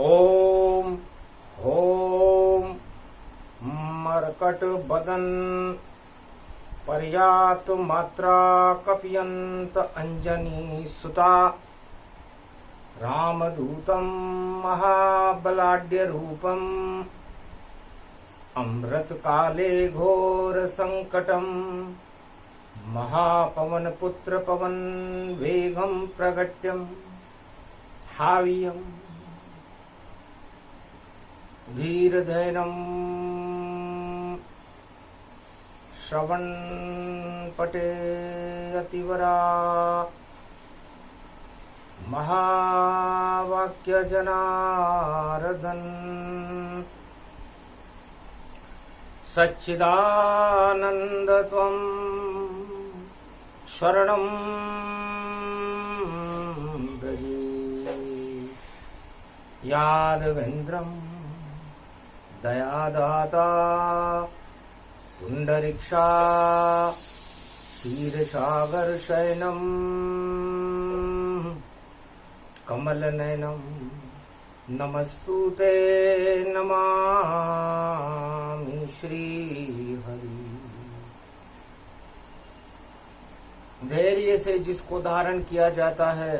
ओम ओम मरकट बदन पर्यात मात्रा कपियंत अंजनी सुता रामदूतं महाबलाढ्य रूपम अमृत काले घोर संकटम महापवन पुत्र पवन वेगम प्रगट्यम हावियम धीरधैर्यं श्रवण पटे अतिवरा महावाक्य जनार्दन सच्चिदानंद त्वं शरणं ब्रजे यादवेन्द्रं दयादाता पुंडरीक्षा क्षीरसागर शयनम कमलनयनम नमस्तुते नमामि श्रीहरि। धैर्य से जिसको धारण किया जाता है,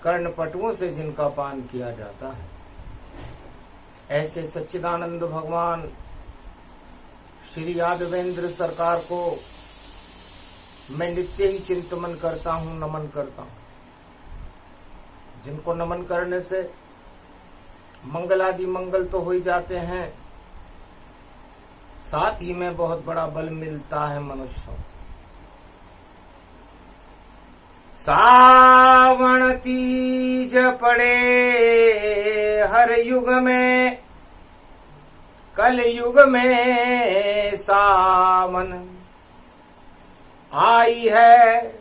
कर्णपटुओं से जिनका पान किया जाता है, ऐसे सच्चिदानंद भगवान श्री यादवेंद्र सरकार को मैं नित्य ही चिंतन करता हूं, नमन करता हूं। जिनको नमन करने से मंगलादि मंगल तो हो ही जाते हैं, साथ ही में बहुत बड़ा बल मिलता है मनुष्यों। सावन तीज पड़े हर युग में, कल युग में सावन आई है।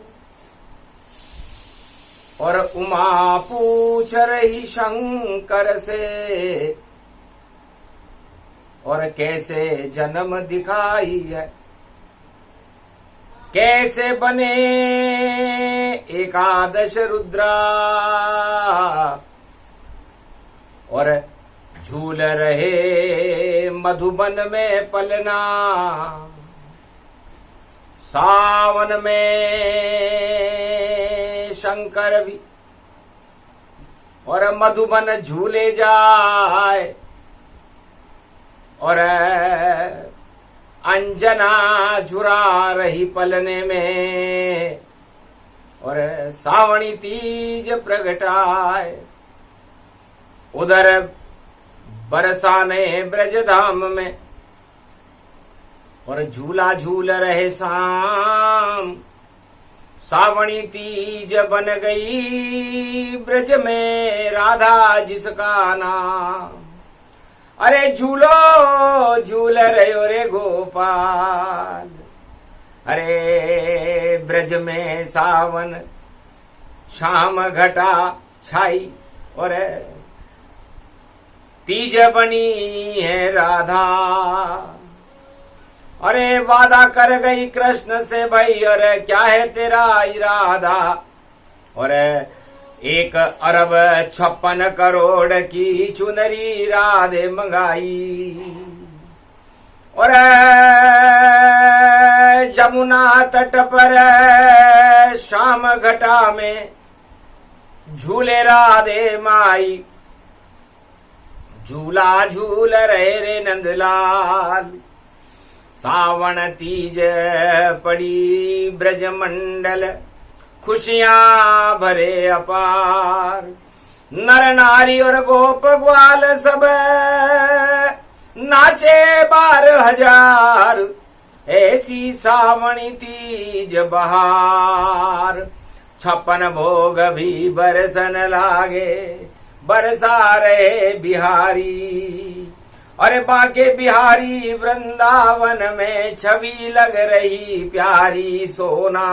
और उमा पूछ रही शंकर से, और कैसे जन्म दिखाई है, कैसे बने एकादश रुद्रा, और झूल रहे मधुबन में पलना। सावन में शंकर भी और मधुबन झूले जाए, और अंजना झुरा रही पलने में, और सावणी तीज प्रगटाए। उधर बरसाने ब्रजधाम में, और झूला झूल रहे शाम। सावणी तीज बन गई ब्रज में राधा जिसका नाम। अरे झूलो झूल रहे रे गोपाल, अरे ब्रज में सावन शाम घटा छाई, और तीज बनी है राधा। अरे वादा कर गई कृष्ण से भाई, और क्या है तेरा इरादा। और 1,56 करोड़ की चुनरी राधे मंगाई, और जमुना तट पर शाम घटा में झूले राधे माई। झूला झूल रहे रे नंदलाल। सावन तीज पड़ी ब्रज मंडल, खुशियां भरे अपार। नर नारी और गोप ग्वाल सब नाचे 12,000, ऐसी सावणी तीज बहार। 56 भोग भी बरसन लागे, बरसा रहे बिहारी। अरे बाके बिहारी वृंदावन में छवि लग रही प्यारी। सोना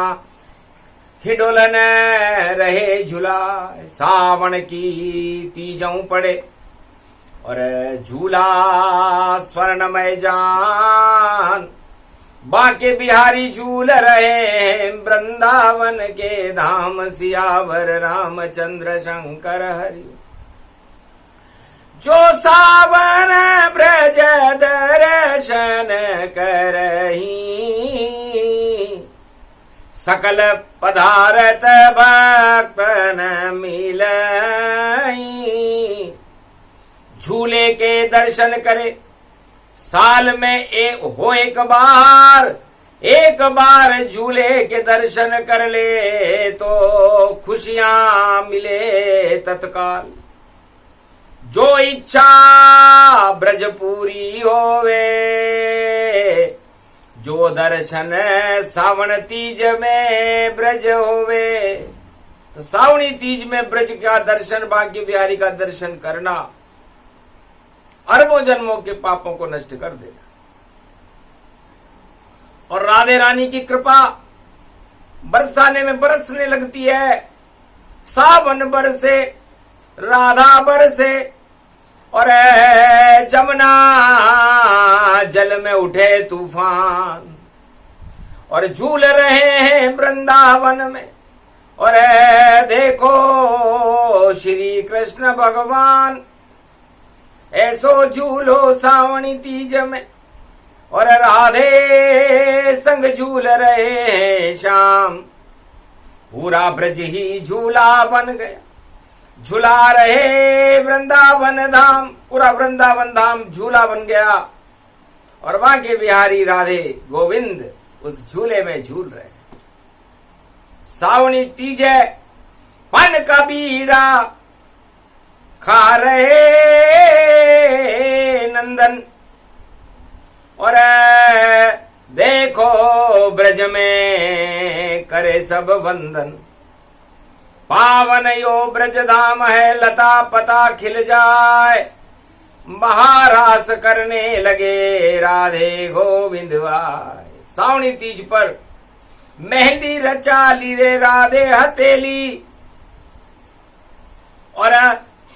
हिडोलन रहे झूला, सावन की तीजों पड़े, और झूला स्वर्णमय जान। बाके बिहारी झूल रहे वृंदावन के धाम। सियावर रामचंद्र शंकर हरि। जो सावन ब्रज दर्शन करही, सकल पदारथ भक्तन मिलई। झूले के दर्शन करे साल में एक बार झूले के दर्शन कर ले तो खुशियां मिले तत्काल। जो इच्छा ब्रज पूरी होवे, जो दर्शन सावन तीज में ब्रज होवे। तो सावणी तीज में ब्रज का दर्शन, भाग्य बिहारी का दर्शन करना अरबों जन्मों के पापों को नष्ट कर देगा। और राधे रानी की कृपा बरसाने में बरसने लगती है। सावन बरसे, राधा बरसे, और जमुना जल में उठे तूफान। और झूल रहे हैं वृंदावन में, और देखो श्री कृष्ण भगवान ऐसो झूलो सावणी तीज में। और राधे संग झूल रहे हैं श्याम। पूरा ब्रज ही झूला बन गया, झूला रहे वृंदावन धाम। पूरा वृंदावन धाम झूला बन गया, और भाग्य बिहारी राधे गोविंद उस झूले में झूल रहे। सावणी तीज है, पन का बीड़ा खा रहे नंदन। और देखो ब्रज में करे सब वंदन। पावन यो ब्रज धाम है, लता पता खिल जाए। महारास करने लगे राधे गोविंद आए। सावणी तीज पर मेहंदी रचा ली रे राधे हथेली। और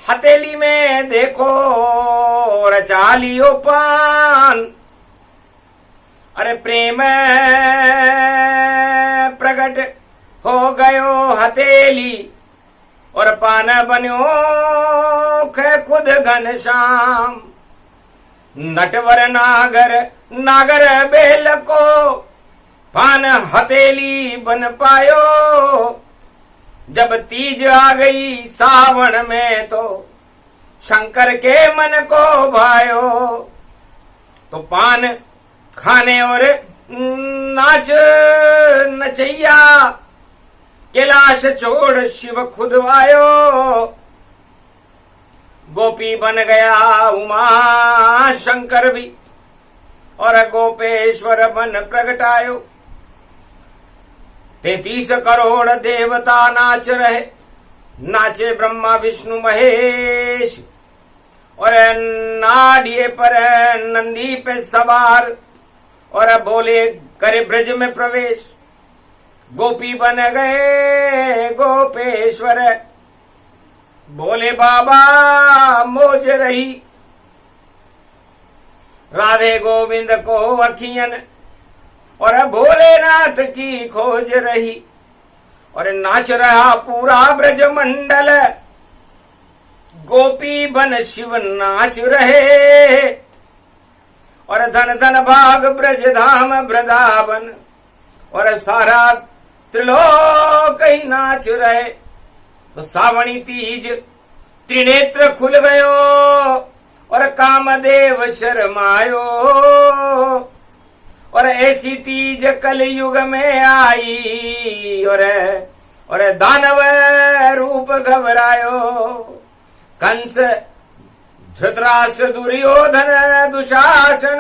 हथेली में देखो रचा लियो पान। अरे प्रेम प्रगट हो गयो हथेली, और पान बन्यो खुद घनश्याम। नटवर नागर बेल को पान हथेली बन पायो। जब तीज आ गई सावन में तो शंकर के मन को भायो। तो पान खाने और नाच नचैया, कैलाश छोड़ शिव खुद आयो। गोपी बन गया उमा शंकर भी, और गोपेश्वर बन प्रगटायो। 33 करोड़ देवता नाच रहे, नाचे ब्रह्मा विष्णु महेश। और नाडिये पर नंदी पे सवार, और बोले करे ब्रज में प्रवेश। गोपी बन गए गोपेश्वर, बोले बाबा मौज रही। राधे गोविंद को अखियन, और भोलेनाथ की खोज रही। और नाच रहा पूरा ब्रज मंडल, गोपी बन शिव नाच रहे। और धन धन भाग ब्रज धाम वृंदावन, और सारा त्रिलोक ही नाच रहे। तो सावणी तीज त्रिनेत्र खुल गयो, और कामदेव शर्मायो। और ऐसी तीज कलयुग में आई, और दानव रूप घबरायो। कंस धृतराष्ट्र दुर्योधन दुशासन,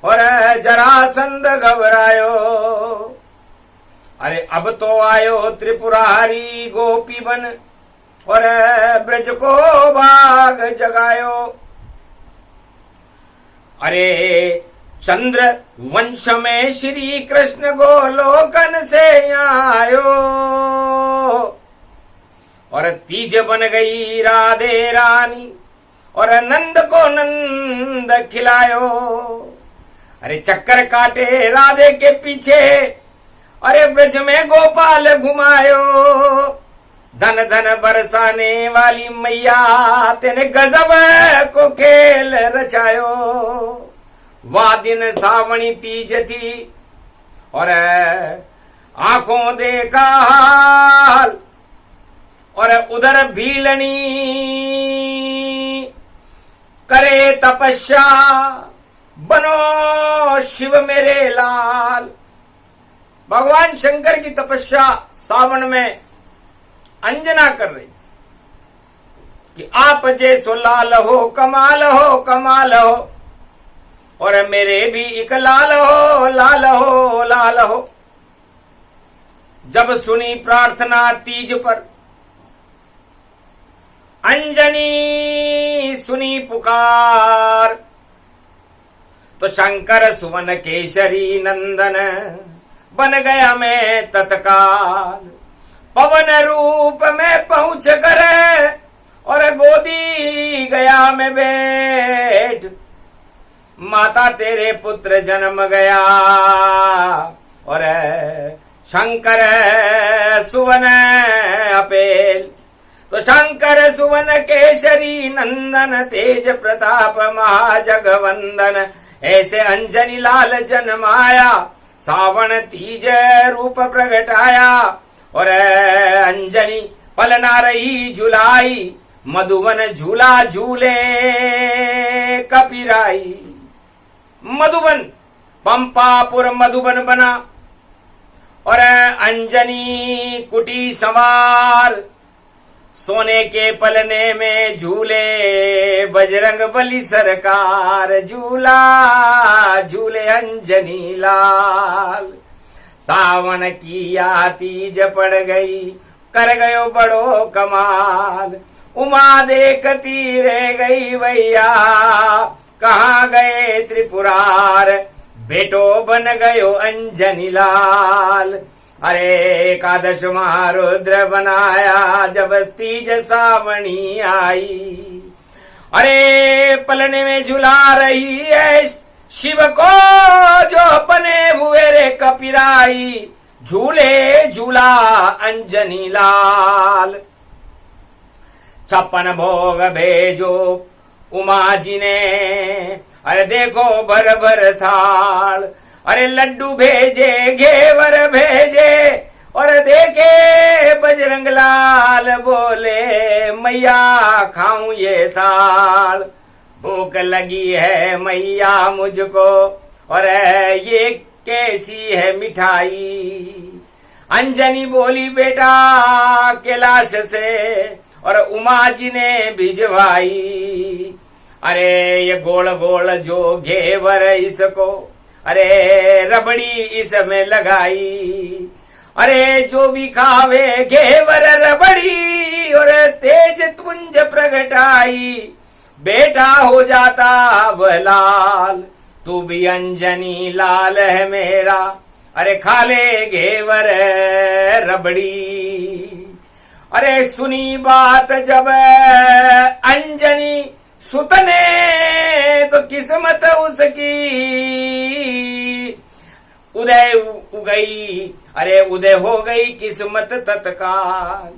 और जरासंध घबरायो। अरे अब तो आयो त्रिपुरारी गोपी बन, और ब्रज को भाग जगायो। अरे चंद्र वंश में श्री कृष्ण गोलोकन से आयो। और तीज बन गई राधे रानी, और नंद को नंद खिलायो। अरे चक्कर काटे राधे के पीछे, अरे ब्रज में गोपाल घुमायो। धन धन बरसाने वाली मैया तेने गजब को खेल रचायो। वाह दिन सावणी तीज थी और आंखों देखा हाल, और उधर भीलनी करे तपस्या, बनो शिव मेरे लाल। भगवान शंकर की तपस्या सावन में अंजना कर रही थी कि आप जैसो लाल हो कमाल हो कमाल हो, और मेरे भी एक लाल हो लाल हो लाल हो। जब सुनी प्रार्थना तीज पर, अंजनी सुनी पुकार, तो शंकर सुवन केशरी नंदन बन गया मैं तत्काल। पवन रूप में पहुंच कर और गोदी गया मैं बैठ, माता तेरे पुत्र जन्म गया। और शंकर सुवन अपेल, तो शंकर सुवन केशरी नंदन तेज प्रताप महाजगवंदन, ऐसे अंजनी लाल जन्माया, सावन तीज रूप प्रगटाया। और अंजनी पलना रही झुलाई, मधुबन झूला झूले कपिराई। मधुबन पंपापुर मधुबन बना, और अंजनी कुटी सवार, सोने के पलने में झूले बजरंग बली सरकार। झूला झूले अंजनी लाल, सावन की तीज पड़ गई, कर गयो बड़ो कमाल। उमा देखती रह गई भैया, कहाँ गए त्रिपुरार, बेटो बन गयो अंजनी लाल। अरे एकादश महारुद्र बनाया, जब तीज सावणी आई। अरे पलने में झुला रही है शिव को जो बने हुए रे कपिराई, झूले झूला अंजनी लाल। 56 भोग भेजो उमा जी ने, अरे देखो भर भर थाल। अरे लड्डू भेजे घेवर भेजे, और देखे बजरंग लाल, बोले मैया खाऊं ये थाल। भूख लगी है मैया मुझको, और ये कैसी है मिठाई। अंजनी बोली बेटा कैलाश से, और उमा जी ने भिजवाई। अरे ये गोल गोल जो घेवर इसको, अरे रबड़ी इसमें लगाई। अरे जो भी खावे घेवर रबड़ी, और तेज तुंज प्रगटाई, बेटा हो जाता वह लाल। तू भी अंजनी लाल है मेरा, अरे खा ले घेवर रबड़ी। अरे सुनी बात जब अंजनी सुतने, तो किस्मत उसकी उदय उगई। अरे उदय हो गई किस्मत तत्काल।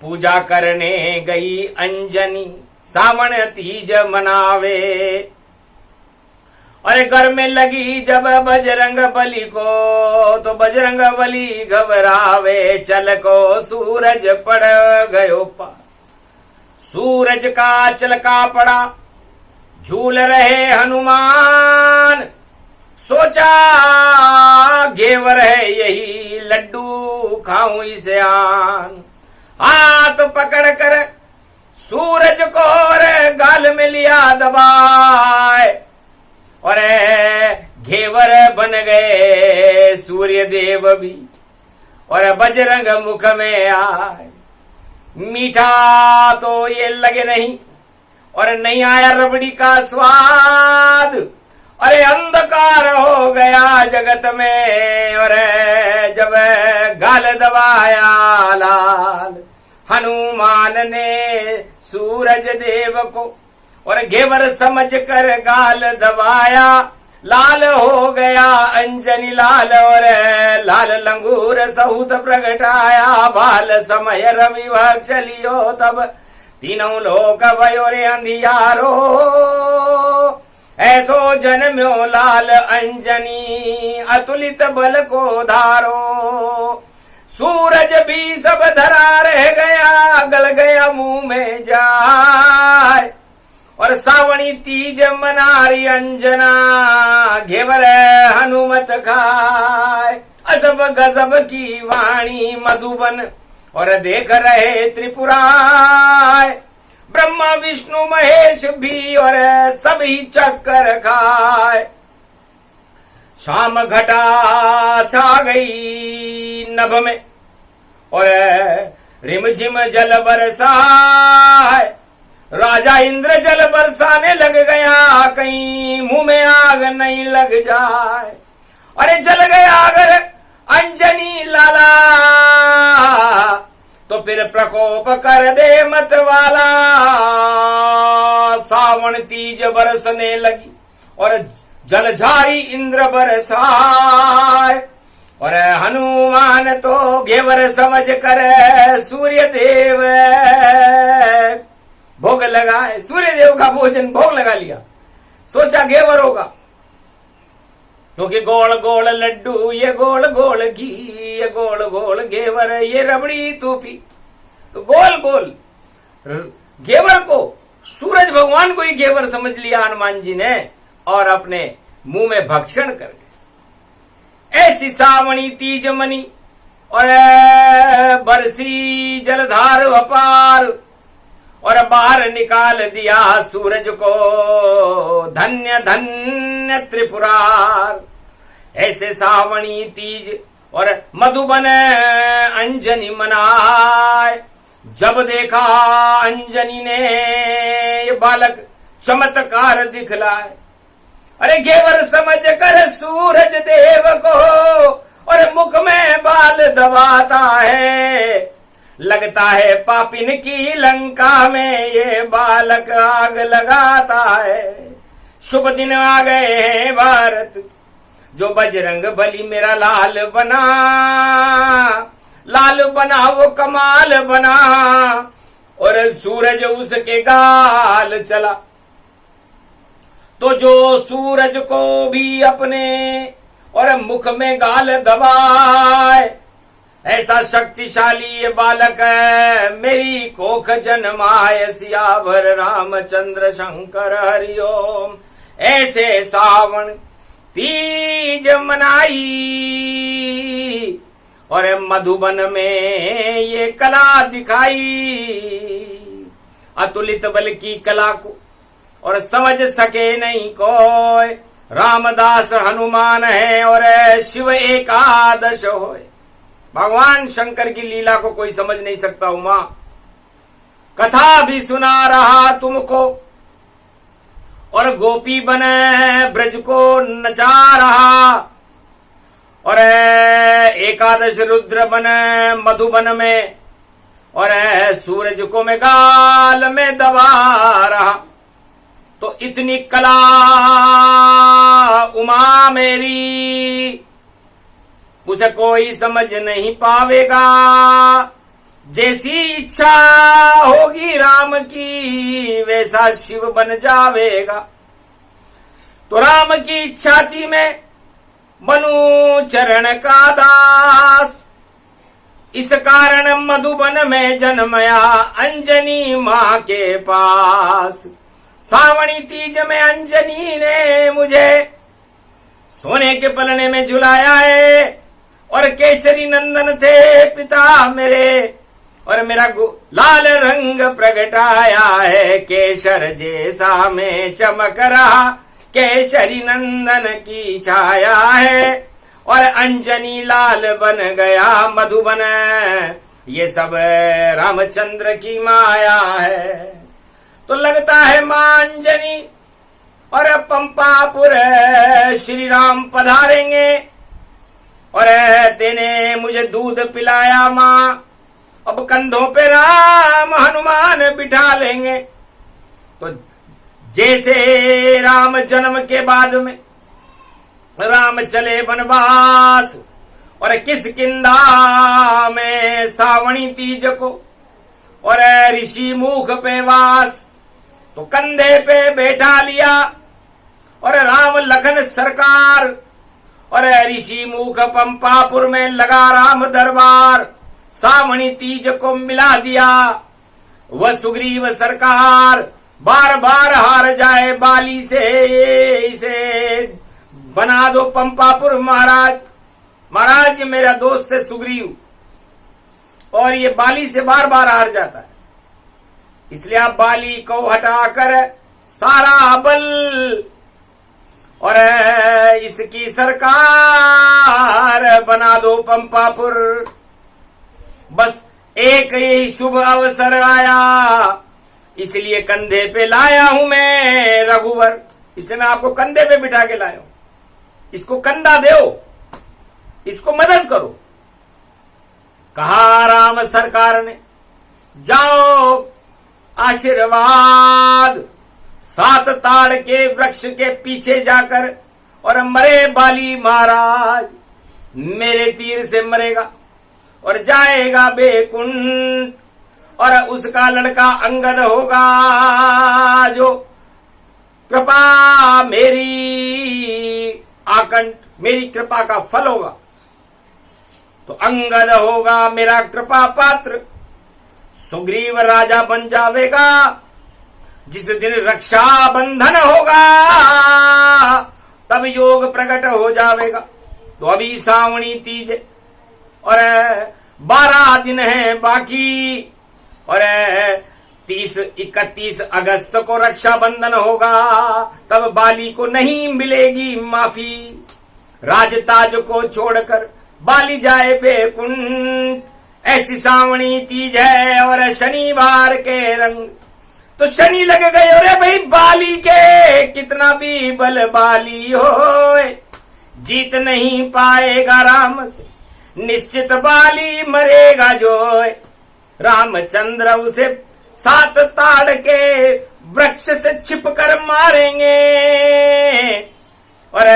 पूजा करने गई अंजनी, सावन तीज मनावे। अरे घर में लगी जब बजरंग बली को, तो बजरंग बली घबरावे। चल को सूरज पड़ गयो पार, सूरज का चलका पड़ा। झूल रहे हनुमान, सोचा घेवर है यही, लड्डू खाऊं इसे आन। हाथ पकड़ कर सूरज को गाल में लिया दबाए, और घेवर बन गए सूर्य देव भी, और बजरंग मुख में आए। मीठा तो ये लगे नहीं, और नहीं आया रबड़ी का स्वाद। अरे अंधकार हो गया जगत में, और जब गाल दबाया लाल हनुमान ने सूरज देव को, और घेवर समझ कर गाल दबाया। लाल हो गया अंजनी लाल, और लाल लंगूर सहुत प्रगटाया, बाल समय रवि भग चलियो तब तीनों लोक भयो रे अंधियारो, ऐसो जन्म्यो लाल अंजनी अतुलित बल को धारो, सूरज भी सब धरा रह गया, गल गया मुंह में जाए, और सावणी तीज मनारी अंजना, घेवर हनुमत खाए, अजब गजब की वाणी मधुबन और देख रहे त्रिपुराय, ब्रह्मा विष्णु महेश भी और सभी चक्कर खाए, शाम घटा छा गई नभ में और रिमझिम जल बरसाए, राजा इंद्र जल बरसाने लग गया, कहीं मुंह में आग नहीं लग जाए, अरे जल गया अगर अंजनी लाला, तो फिर प्रकोप कर दे मत वाला, सावन तीज बरसने लगी और जलझारी इंद्र बरसाए, और हनुमान तो घेवर समझ कर सूर्य देव भोग लगाए, सूर्य देव का भोजन भोग लगा लिया, सोचा घेवर होगा, क्योंकि गोल गोल लड्डू ये गोल गोल घी, ये गोल गोल घेवर ये रबड़ी तूपी, तो गोल गोल घेवर को सूरज भगवान को ही घेवर समझ लिया हनुमान जी ने, और अपने मुंह में भक्षण कर गए। ऐसी सावणी तीज मनी और बरसी जलधार अपार, और बाहर निकाल दिया सूरज को, धन्य धन्य त्रिपुरार। ऐसे सावणी तीज और मधुबन अंजनी मनाए, जब देखा अंजनी ने ये बालक चमत्कार दिखलाए, अरे घेवर समझ कर सूरज देव को, और मुख में बाल दबाता है, लगता है पापिन की लंका में ये बालक आग लगाता है। शुभ दिन आ गए हैं भारत, जो बजरंग बली मेरा लाल बना, लाल बना वो कमाल बना, और सूरज उसके गाल चला, तो जो सूरज को भी अपने और मुख में गाल दबाए, ऐसा शक्तिशाली ये बालक है, मेरी कोख जन्माय सियावर रामचंद्र शंकर हरिओम। ऐसे सावन तीज मनाई, और मधुबन में ये कला दिखाई, अतुलित बल की कला को और समझ सके नहीं कोई, रामदास हनुमान है और शिव एकादश होए। भगवान शंकर की लीला को कोई समझ नहीं सकता। उमा कथा भी सुना रहा तुमको, और गोपी बने ब्रज को नचा रहा, और एकादश रुद्र बने मधुबन में, और सूरज को मैं गाल में दबा रहा। तो इतनी कला उमा मेरी, उसे कोई समझ नहीं पावेगा। जैसी इच्छा होगी राम की, वैसा शिव बन जावेगा। तो राम की इच्छा थी मैं बनूं चरण का दास, इस कारण मधुबन में जन्मया अंजनी माँ के पास। सावणी तीज में अंजनी ने मुझे सोने के पलने में झुलाया है, और केसरी नंदन थे पिता मेरे, और मेरा लाल रंग प्रगटाया है। केसर जैसा में चमक रहा, केसरी नंदन की छाया है, और अंजनी लाल बन गया मधुबन। ये सब रामचंद्र की माया है। तो लगता है मां अंजनी और पंपापुर श्री राम पधारेंगे, और तेने मुझे दूध पिलाया मां, अब कंधों पे राम हनुमान बिठा लेंगे। तो जैसे राम जन्म के बाद में राम चले वनवास और किष्किंधा में सावणी तीज को और ऋषि मुख पे वास। तो कंधे पे बैठा लिया और राम लखन सरकार और ऋषि मुख पंपापुर में लगा राम दरबार। सावणी तीज को मिला दिया वह सुग्रीव सरकार। बार बार हार जाए बाली से, इसे बना दो पंपापुर महाराज। महाराज ये मेरा दोस्त है सुग्रीव और ये बाली से बार बार हार जाता है, इसलिए आप बाली को हटाकर सारा बल और इसकी सरकार बना दो पंपापुर। बस एक ही शुभ अवसर आया, इसलिए कंधे पे लाया हूं मैं रघुवर। इसलिए मैं आपको कंधे पे बिठा के लाया हूं। इसको कंधा दो, इसको मदद करो। कहा राम सरकार ने, जाओ आशीर्वाद। 7 ताड़ के वृक्ष के पीछे जाकर और मरे बाली महाराज। मेरे तीर से मरेगा और जाएगा बेकुंठ और उसका लड़का अंगद होगा जो कृपा मेरी आकंठ, मेरी कृपा का फल होगा। तो अंगद होगा मेरा कृपा पात्र। सुग्रीव राजा बन जावेगा जिस दिन रक्षा बंधन होगा, तब योग प्रकट हो जावेगा। तो अभी सावणी तीज और 12 दिन है बाकी और 31 अगस्त को रक्षा बंधन होगा। तब बाली को नहीं मिलेगी माफी। राजताज को छोड़कर बाली जाए बेकुंठ। ऐसी सावणी तीज है और शनिवार के रंग। तो शनि लग गए अरे भाई बाली के, कितना भी बल बाली हो जीत नहीं पाएगा राम से। निश्चित बाली मरेगा जो। रामचंद्र उसे 7 ताड़ के वृक्ष से छिपकर मारेंगे और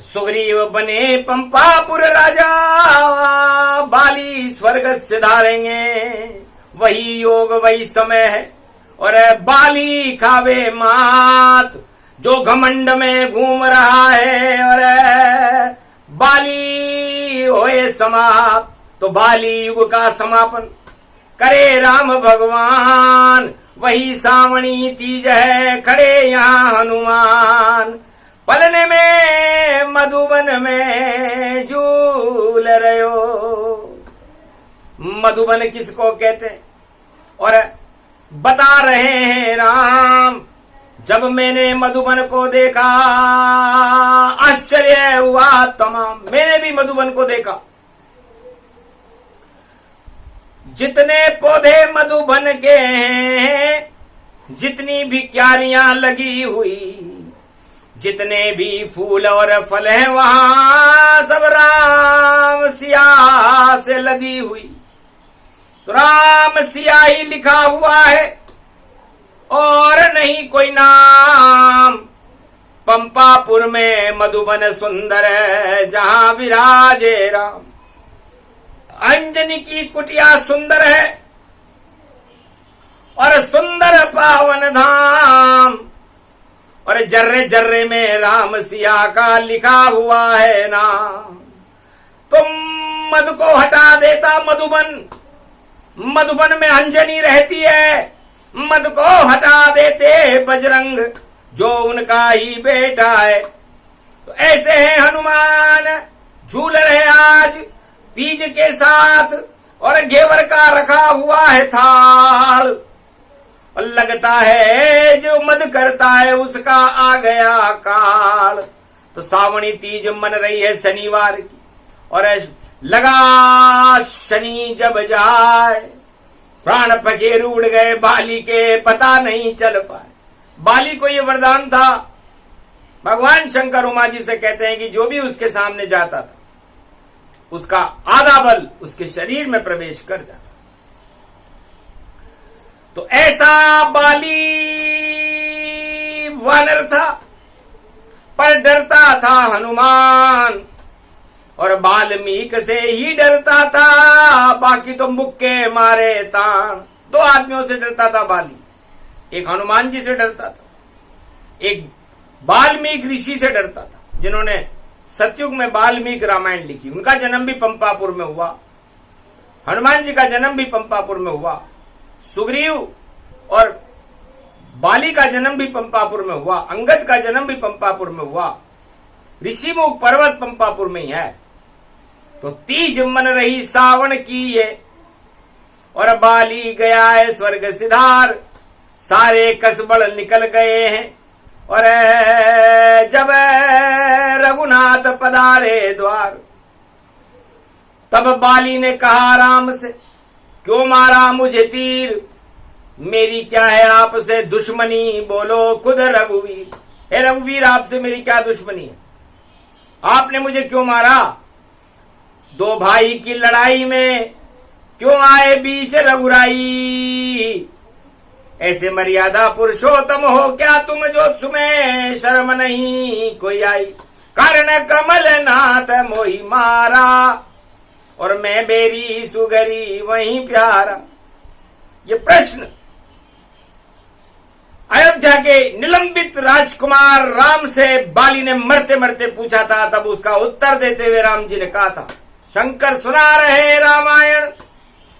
सुग्रीव बने पंपापुर राजा। बाली स्वर्ग से धारेंगे। वही योग वही समय है और बाली खावे मात जो घमंड में घूम रहा है और बाली होए समाप्त। तो बाली युग का समापन करे राम भगवान। वही सावणी तीज है खड़े यहाँ हनुमान। पलने में मधुबन में झूल रहे हो। मधुबन किसको कहते हैं और बता रहे हैं राम। जब मैंने मधुबन को देखा आश्चर्य हुआ तमाम। मैंने भी मधुबन को देखा। जितने पौधे मधुबन के हैं, जितनी भी क्यारियां लगी हुई, जितने भी फूल और फल हैं वहां सब राम सिया से लदी हुई। तो राम सिया ही लिखा हुआ है और नहीं कोई नाम। पंपापुर में मधुबन सुंदर है जहां विराजे राम। अंजनी की कुटिया सुंदर है और सुंदर पावन धाम और जर्रे जर्रे में राम सिया का लिखा हुआ है नाम। तुम मधु को हटा देता मधुबन। मधुबन में अंजनी रहती है। मधु को हटा देते बजरंग जो उनका ही बेटा है। तो ऐसे हैं हनुमान झूल रहे आज तीज के साथ और घेवर का रखा हुआ है थाल। और लगता है जो मद करता है उसका आ गया काल। तो सावणी तीज मन रही है शनिवार की और लगा शनि जब जाए प्राण पखेरु उड़ गए बाली के पता नहीं चल पाए। बाली को ये वरदान था। भगवान शंकर उमा जी से कहते हैं कि जो भी उसके सामने जाता था उसका आधा बल उसके शरीर में प्रवेश कर जाता। तो ऐसा बाली वानर था पर डरता था हनुमान और वाल्मीकि से ही डरता था, बाकी तो मुक्के मारे तान। दो आदमियों से डरता था बाली, एक हनुमान जी से डरता था, एक वाल्मीकि ऋषि से डरता था, जिन्होंने सतयुग में वाल्मीकि रामायण लिखी। उनका जन्म भी पंपापुर में हुआ, हनुमान जी का जन्म भी पंपापुर में हुआ, सुग्रीव और बाली का जन्म भी पंपापुर में हुआ, अंगद का जन्म भी पंपापुर में हुआ, ऋषिमुख पर्वत पंपापुर में ही है। तो तीज मन रही सावन की ये, और बाली गया है स्वर्ग सिधार, सारे कसबड़ निकल गए हैं। और जब रघुनाथ पधारे द्वार, तब बाली ने कहा राम से, क्यों मारा मुझे तीर, मेरी क्या है आपसे दुश्मनी, बोलो खुद रघुवीर। हे रघुवीर, आपसे मेरी क्या दुश्मनी है, आपने मुझे क्यों मारा। दो भाई की लड़ाई में क्यों आए बीच रघुराई, ऐसे मर्यादा पुरुषोत्तम हो क्या तुम, जो तुम्हें शर्म नहीं कोई आई। कारण कमल नाथ मोही मारा, और मैं बेरी सुगरी वहीं प्यारा। ये प्रश्न अयोध्या के निलंबित राजकुमार राम से बाली ने मरते मरते पूछा था। तब उसका उत्तर देते हुए राम जी ने कहा था, शंकर सुना रहे रामायण,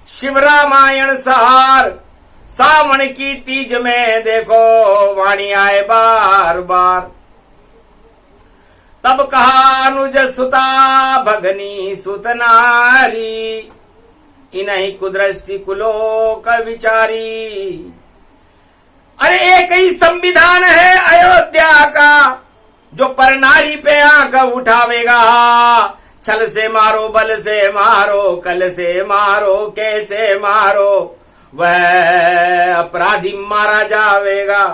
शिव रामायण सहार, सावन की तीज में देखो वाणी आए बार बार। तब कहा अनुज सुता भगनी सुत नारी, इन्हीं कुदृष्टि कुलो का विचारी। अरे एक ही संविधान है अयोध्या का, जो पर नारी पे आंख उठावेगा। छल से मारो, बल से मारो, कल से मारो, कैसे मारो, वह अपराधी मारा जावेगा।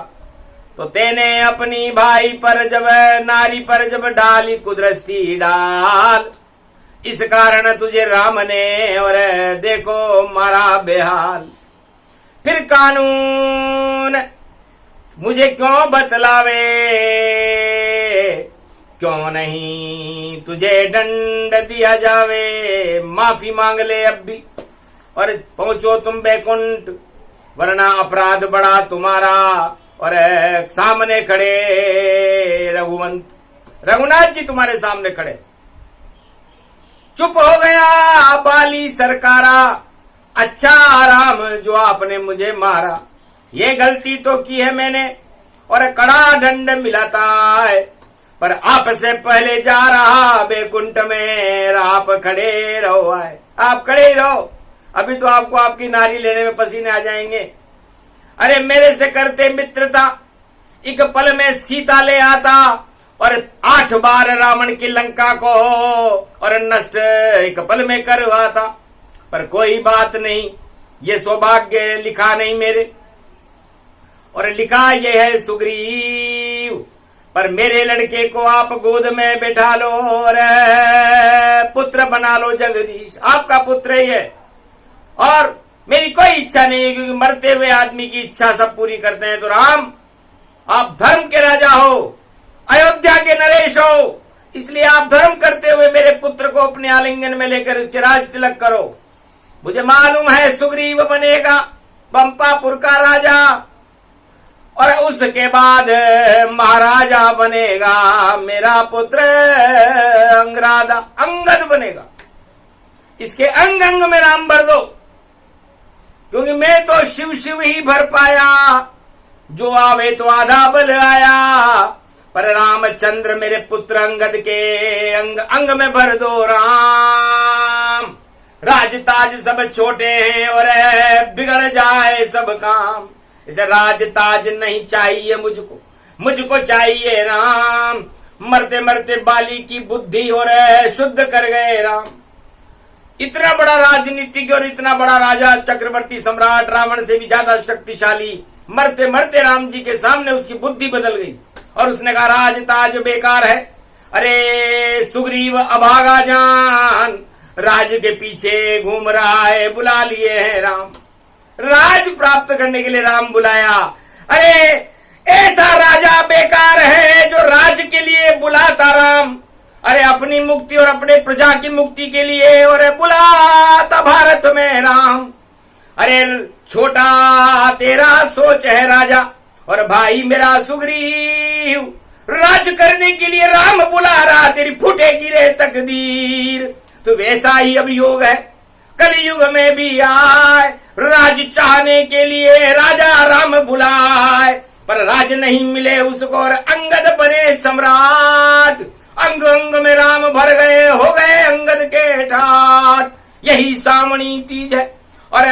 तो तेने अपनी भाई पर जब, नारी पर जब डाली कुदृष्टि डाल, इस कारण तुझे राम ने और देखो मारा बेहाल। फिर कानून मुझे क्यों बतलावे, क्यों नहीं तुझे दंड दिया जावे। माफी मांग ले अब भी और पहुंचो तुम बैकुंठ, वरना अपराध बड़ा तुम्हारा। और सामने खड़े रघुनाथ जी तुम्हारे सामने खड़े। चुप हो गया बाली सरकारा, अच्छा राम जो आपने मुझे मारा। ये गलती तो की है मैंने और कड़ा दंड मिलाता है, पर आपसे पहले जा रहा बैकुंठ में। आप खड़े रहो, आए आप खड़े ही रहो, अभी तो आपको आपकी नारी लेने में पसीने आ जाएंगे। अरे मेरे से करते मित्रता, एक पल में सीता ले आता और 8 बार रावण की लंका को और नष्ट एक पल में करवाता। पर कोई बात नहीं, ये सौभाग्य लिखा नहीं मेरे, और लिखा ये है सुग्रीव। पर मेरे लड़के को आप गोद में बैठा लो और पुत्र बना लो जगदीश, आपका पुत्र ही है। और मेरी कोई इच्छा नहीं है, क्योंकि मरते हुए आदमी की इच्छा सब पूरी करते हैं। तो राम, आप धर्म के राजा हो, अयोध्या के नरेश हो, इसलिए आप धर्म करते हुए मेरे पुत्र को अपने आलिंगन में लेकर उसके राज तिलक करो। मुझे मालूम है सुग्रीव बनेगा पंपापुर का राजा, और उसके बाद महाराजा बनेगा मेरा पुत्र अंगद बनेगा। इसके अंग अंग में राम भर दो, क्योंकि मैं तो शिव शिव ही भर पाया, जो आवे तो आधा बल आया। पर रामचंद्र मेरे पुत्र अंगद के अंग अंग में भर दो राम। राजताज सब छोटे हैं और बिगड़ जाए सब काम, इसे राजताज नहीं चाहिए मुझको, मुझको चाहिए राम। मरते मरते बाली की बुद्धि और शुद्ध कर गए राम। इतना बड़ा राजनीतिज्ञ और इतना बड़ा राजा, चक्रवर्ती सम्राट, रावण से भी ज्यादा शक्तिशाली, मरते मरते राम जी के सामने उसकी बुद्धि बदल गई और उसने कहा राजताज बेकार है। अरे सुग्रीव अभागा जान, राज के पीछे घूम रहा है, बुला लिए हैं राम। राज प्राप्त करने के लिए राम बुलाया। अरे ऐसा राजा बेकार है जो राज्य के लिए बुलाता राम, अरे अपनी मुक्ति और अपने प्रजा की मुक्ति के लिए और बुलाता भारत में राम। अरे छोटा तेरा सोच है राजा और भाई मेरा सुग्रीव, राज करने के लिए राम बुला रहा, तेरी फूटेगी रे तकदीर। तो वैसा ही अब योग है, कलयुग में भी आए, राज चाहने के लिए राजा राम बुलाए, पर राज नहीं मिले उसको और अंगद बने सम्राट। अंग अंग में राम भर गए, हो गए अंगद के ठाट। यही सावणी तीज है और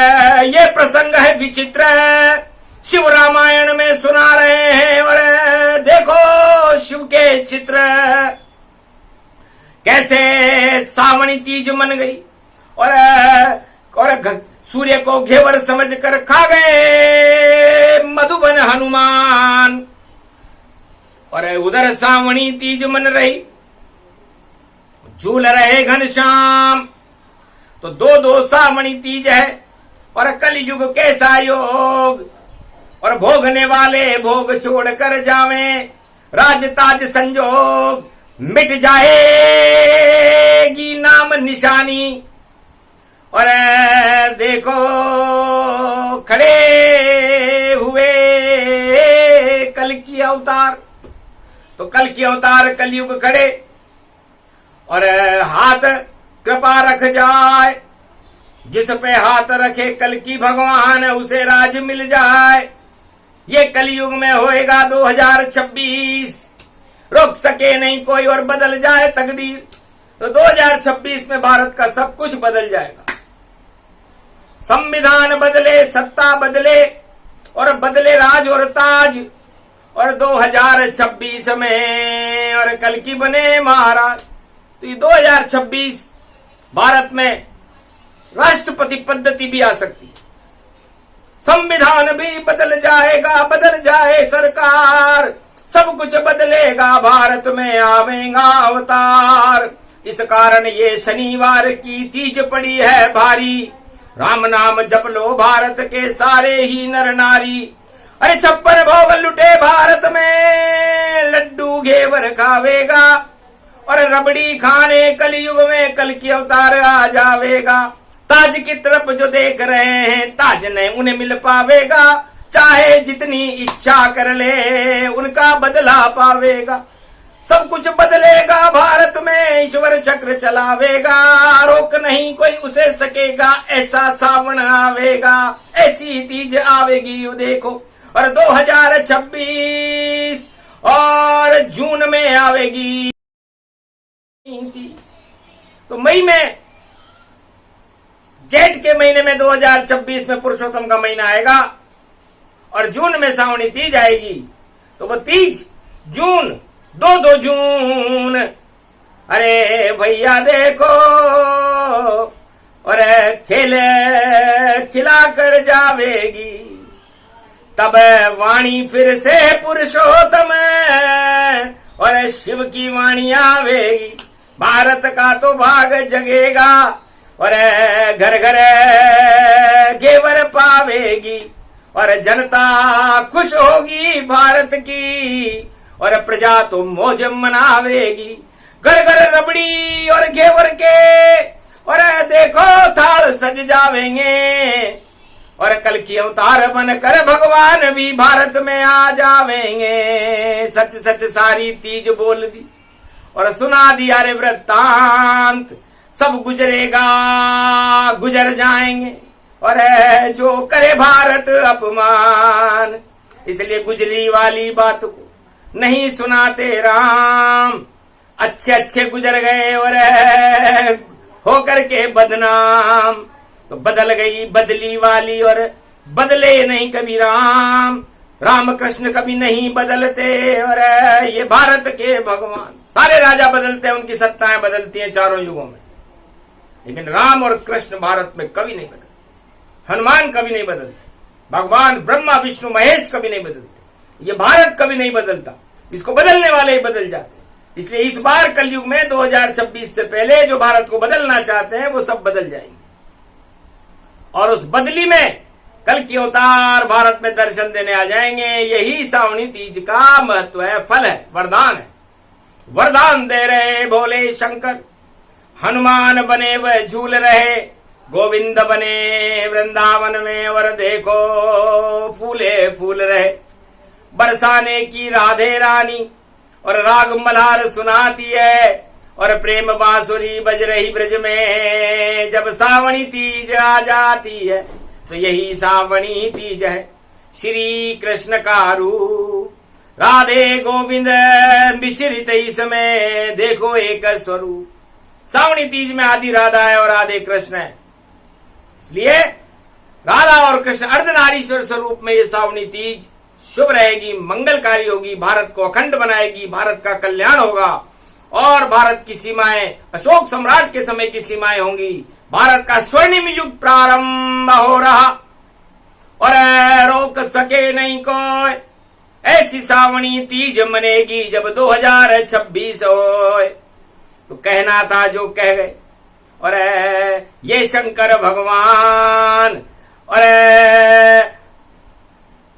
ये प्रसंग है विचित्र, शिव रामायण में सुना रहे हैं। और देखो शिव के चित्र, कैसे सावणी तीज मन गई और सूर्य को घेवर समझकर खा गए मधुबन हनुमान। और उधर सावणी तीज मन रही, झूल रहे घनश्याम। तो दो दो सावणी तीज है और कलयुग कैसा योग, और भोगने वाले भोग छोड़ कर जावे, राज ताज संजोग मिट जाएगी नाम निशानी। और देखो खड़े हुए कल की अवतार, तो कल की अवतार कलयुग खड़े, और हाथ कृपा रख जाए, जिस पे हाथ रखे कल की भगवान उसे राज मिल जाए। ये कलयुग में होएगा 2026, रोक सके नहीं कोई और बदल जाए तकदीर। तो 2026 में भारत का सब कुछ बदल जाएगा, संविधान बदले, सत्ता बदले और बदले राज और ताज। और 2026 में और कल की बने महाराज। तो ये 2026 भारत में राष्ट्रपति पद्धति भी आ सकती है, संविधान भी बदल जाएगा, बदल जाए सरकार, सब कुछ बदलेगा, भारत में आवेगा अवतार। इस कारण ये शनिवार की तीज पड़ी है भारी, राम नाम जप लो भारत के सारे ही नर नारी। अरे 56 भोग लुटे भारत में, लड्डू घेवर खावेगा और रबड़ी खाने कलयुग में कल की अवतार आ जावेगा। ताज की तरफ जो देख रहे हैं, ताज नहीं उन्हें मिल पावेगा, चाहे जितनी इच्छा कर ले उनका बदला पावेगा। सब कुछ बदलेगा भारत में, ईश्वर चक्र चलावेगा, रोक नहीं कोई उसे सकेगा, ऐसा सावन आवेगा, ऐसी तीज आवेगी यू देखो। और 2026 और जून में आवेगी। तो मई में, जेठ के महीने में 2026 में पुरुषोत्तम का महीना आएगा और जून में सावणी तीज आएगी। तो वो तीज जून, 2 जून। अरे भैया देखो, और खेल खिला कर जावेगी, तब वाणी फिर से पुरुषोत्तम और शिव की वाणी आवेगी। भारत का तो भाग जगेगा और घर घर घेवर पावेगी और जनता खुश होगी भारत की और प्रजा तो मौज मनावेगी। घर घर रबड़ी और घेवर के और देखो थाल सज जावेंगे और कल की अवतार बनकर भगवान भी भारत में आ जावेंगे। सच सच सारी तीज बोल दी और सुना दिया रे वृत्तांत, सब गुजरेगा गुजर जाएंगे और जो करे भारत अपमान, इसलिए गुजरी वाली बात को नहीं सुनाते राम। अच्छे अच्छे गुजर गए और होकर के बदनाम, तो बदल गई बदली वाली और बदले नहीं कभी राम। राम कृष्ण कभी नहीं बदलते और ये भारत के भगवान, सारे राजा बदलते हैं, उनकी सत्ताएं बदलती हैं चारों युगों में, लेकिन राम और कृष्ण भारत में कभी नहीं बदलते। हनुमान कभी नहीं बदलते, भगवान ब्रह्मा विष्णु महेश कभी नहीं बदलते, ये भारत कभी नहीं बदलता, इसको बदलने वाले ही बदल जाते हैं। इसलिए इस बार कलयुग में 2026 से पहले जो भारत को बदलना चाहते हैं वो सब बदल जाएंगे और उस बदली में कल की अवतार भारत में दर्शन देने आ जाएंगे। यही सावणी तीज का महत्व है, फल है, वरदान है। वरदान दे रहे भोले शंकर, हनुमान बने वह झूल रहे, गोविंद बने वृंदावन में और देखो फूले फूल रहे। बरसाने की राधे रानी और राग मल्हार सुनाती है, और प्रेम बांसुरी बज रही ब्रज में। जब सावणी तीज आ जाती है तो यही सावणी तीज है। श्री कृष्ण का रूप राधे गोविंद मिश्रित इसमें देखो एक स्वरूप। सावणी तीज में आदि राधा है और राधे कृष्ण है, इसलिए राधा और कृष्ण अर्धनारीश्वर स्वरूप में ये सावणी तीज शुभ रहेगी, मंगलकारी होगी, भारत को अखंड बनाएगी, भारत का कल्याण होगा और भारत की सीमाएं अशोक सम्राट के समय की सीमाएं होंगी। भारत का स्वर्णिम युग प्रारंभ हो रहा और रोक सके नहीं कोई। ऐसी सावणी तीज मनेगी जब 2026 होए। तो कहना था जो कह गए, और ये शंकर भगवान और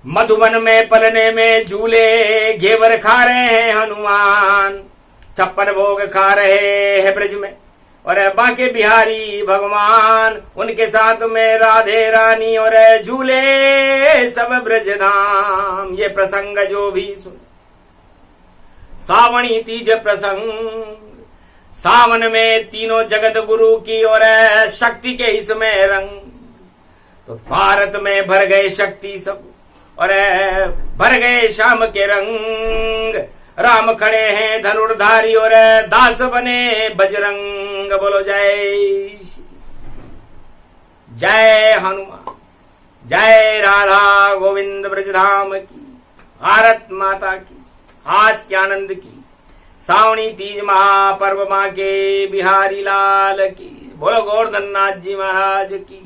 मधुबन में पलने में झूले घेवर खा रहे हैं हनुमान। 56 भोग खा रहे हैं ब्रज में, और बांके बिहारी भगवान उनके साथ में राधे रानी और झूले सब ब्रज धाम। ये प्रसंग जो भी सुन, सावणी तीज प्रसंग, सावन में तीनों जगत गुरु की और शक्ति के इसमें रंग। तो भारत में भर गए शक्ति सब और भर गए श्याम के रंग। राम खड़े हैं धनुर्धारी और दास बने बजरंग। बोलो जय जय हनुमान, जय राधा गोविंद ब्रजधाम की, भारत माता की, आज के आनंद की, सावणी तीज महापर्व माँ के बिहारी लाल की। बोलो गोवर्धन नाथ जी महाराज की।